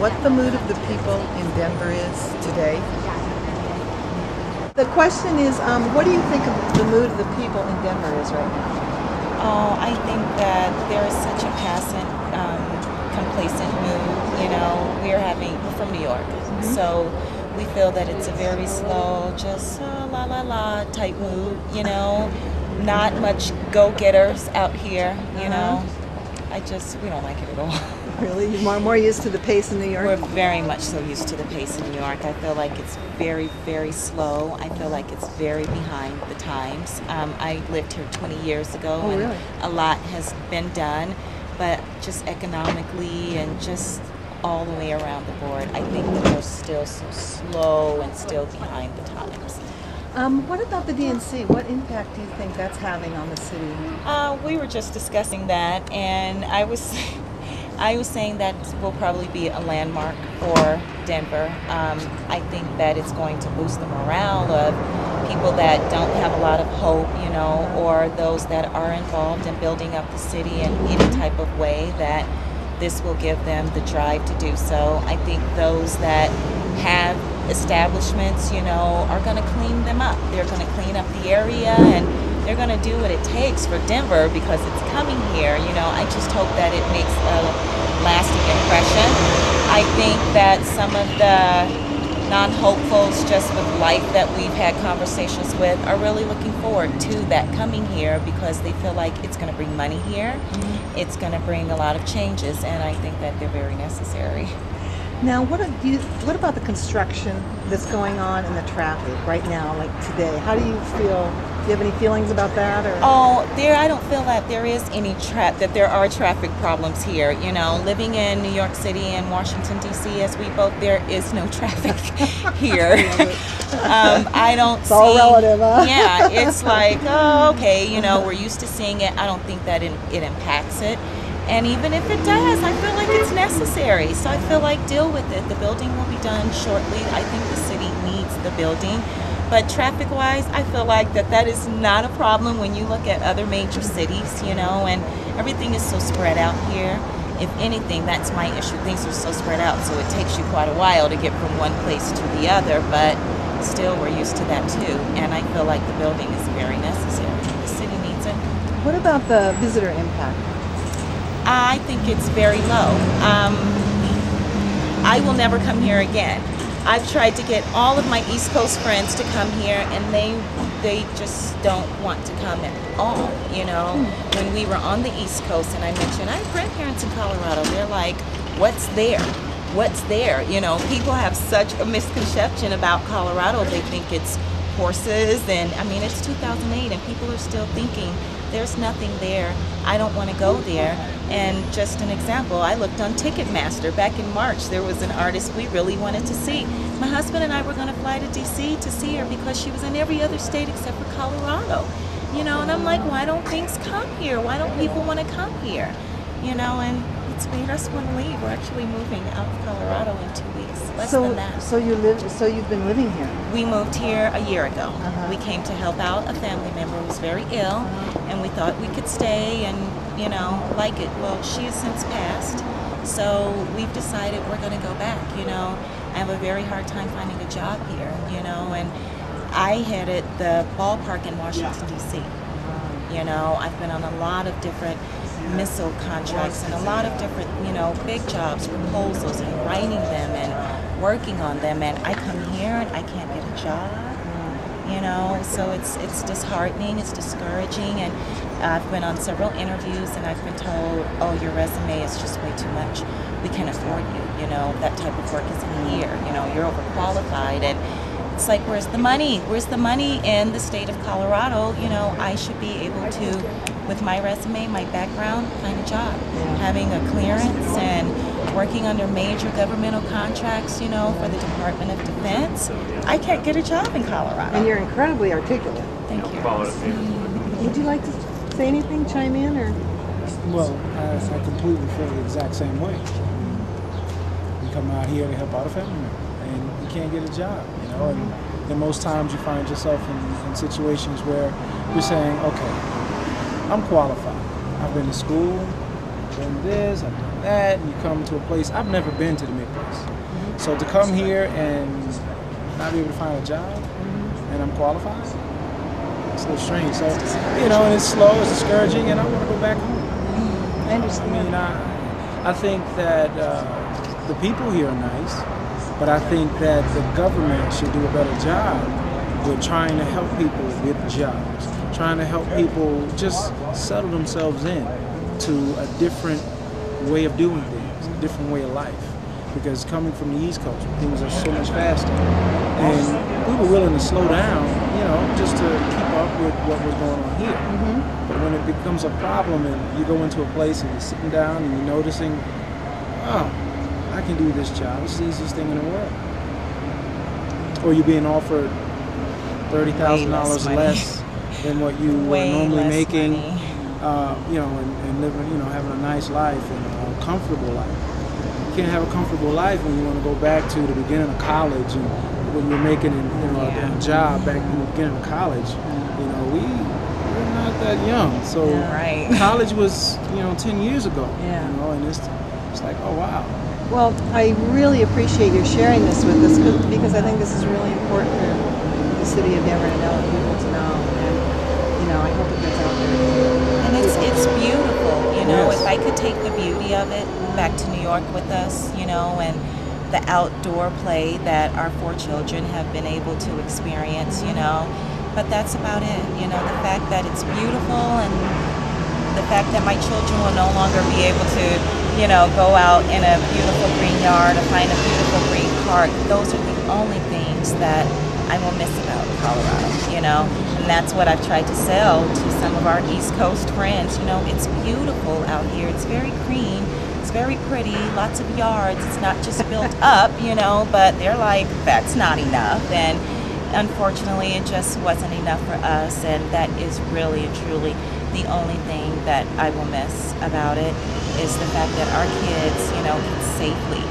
what the mood of the people in Denver is today? The question is, what do you think of the mood of the people in Denver is right now? Oh, I think that there is such a passant, complacent mood. We're from New York, so we feel that it's a very slow, just la la la type mood. Not much go-getters out here. We don't like it at all. Really? You're more used to the pace in New York? We're very much so used to the pace in New York. I feel like it's very, very slow. I feel like it's very behind the times. I lived here 20 years ago, and really? A lot has been done, but just economically and just all the way around the board, I think that we're still so slow and still behind the times. What about the DNC? What impact do you think that's having on the city? We were just discussing that, and I was saying that will probably be a landmark for Denver. I think that it's going to boost the morale of people that don't have a lot of hope, or those that are involved in building up the city in any type of way, that this will give them the drive to do so. I think those that have establishments, are going to clean them up. They're going to clean up the area, and they're going to do what it takes for Denver because it's coming here. I just hope that it makes a lasting impression. I think that some of the non-hopefuls just with life that we've had conversations with are really looking forward to that coming here because they feel like it's going to bring money here. It's going to bring a lot of changes, and I think that they're very necessary. Now, what about the construction that's going on and the traffic right now, like today? How do you feel? Do you have any feelings about that? Or? I don't feel that there is that there are traffic problems here. Living in New York City and Washington, D.C., as we both, there is no traffic here. I don't it's all relative, huh? Yeah, it's like, okay, we're used to seeing it. I don't think that it impacts it. And even if it does, I feel like it's necessary. So I feel like deal with it. The building will be done shortly. I think the city needs the building. But traffic-wise, I feel like that is not a problem when you look at other major cities, and everything is so spread out here. If anything, that's my issue. Things are so spread out, so it takes you quite a while to get from one place to the other. But still, we're used to that too. And I feel like the building is very necessary. The city needs it. What about the visitor impact? I think it's very low. I will never come here again. I've tried to get all of my East Coast friends to come here, and they just don't want to come at all. When we were on the East Coast, and I mentioned I have grandparents in Colorado, they're like, "What's there? What's there?" People have such a misconception about Colorado. They think it's horses, and it's 2008, and people are still thinking there's nothing there. I don't want to go there. And just an example, I looked on Ticketmaster back in March. There was an artist we really wanted to see. My husband and I were going to fly to DC to see her because she was in every other state except for Colorado. And I'm like, why don't things come here? Why don't people want to come here? And it's made us want to leave. We're actually moving out of Colorado in 2 weeks. Less than that. So you've been living here? We moved here a year ago. We came to help out a family member who was very ill, and we thought we could stay and like it. Well, she has since passed, so we've decided we're going to go back. I have a very hard time finding a job here. And I headed the ballpark in Washington, D.C. I've been on a lot of different missile contracts and a lot of different, big jobs, proposals, and writing them and working on them. And I come here and I can't get a job, so it's disheartening, it's discouraging. And I've been on several interviews and I've been told, oh, your resume is just way too much. We can't afford you, that type of work isn't here, you're overqualified. And it's like, where's the money? Where's the money in the state of Colorado? I should be able to, with my resume, my background, find a job. Having a clearance and working under major governmental contracts, for the Department of Defense. I can't get a job in Colorado. And you're incredibly articulate. Thank you. Would you like to say anything, chime in, or? Well, I completely feel the exact same way. You come out here to help out a family member, and you can't get a job, and then most times you find yourself in situations where you're saying, okay, I'm qualified. I've been to school, I've done this, I've done that, and you come to a place, I've never been to the Midwest. So to come here and not be able to find a job, and I'm qualified, it's a little strange. So, you know, and it's slow, it's discouraging, and I want to go back home. I understand. I mean, I think that the people here are nice, but I think that the government should do a better job with trying to help people with jobs, trying to help people just settle themselves in to a different way of doing things, a different way of life. Because coming from the East Coast, things are so much faster. And we were willing to slow down, you know, just to keep up with what was going on here. But when it becomes a problem and you go into a place and you're sitting down and you're noticing, oh, I can do this job, it's the easiest thing in the world. Or you're being offered $30,000 less than what you were normally making, you know, and living, you know, having a nice life and a comfortable life. You can't have a comfortable life when you want to go back to the beginning of college and when you're making a job back in the beginning of college. You know, we're not that young, so college was, you know, 10 years ago. You know, and it's like, oh wow. Well, I really appreciate you sharing this with us because I think this is really important for the city of Denver and other people to know. And you know, I hope it gets out there. And it's beautiful, you know. If I could take the beauty of it back to New York with us, you know, and the outdoor play that our 4 children have been able to experience, you know. But that's about it, you know, the fact that it's beautiful and the fact that my children will no longer be able to, you know, go out in a beautiful green yard or find a beautiful green park. Those are the only things that I will miss about Colorado, you know. And that's what I've tried to sell to some of our East Coast friends. You know, it's beautiful out here. It's very green. It's very pretty. Lots of yards. It's not just built up, you know, but they're like, that's not enough. And unfortunately, it just wasn't enough for us. And that is really and truly the only thing that I will miss about it is the fact that our kids, you know, can safely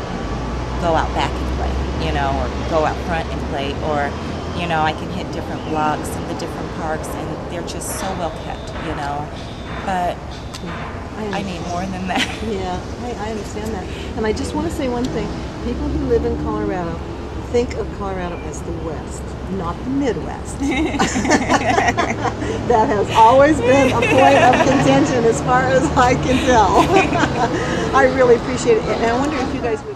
go out back and play, you know, or go out front and play, or, you know, I can hit different blocks and the different parks, and they're just so well kept, you know. But I need more than that. Yeah, I understand that. And I just want to say one thing. People who live in Colorado think of Colorado as the West, not the Midwest. That has always been a point of contention as far as I can tell. I really appreciate it. And I wonder if you guys would...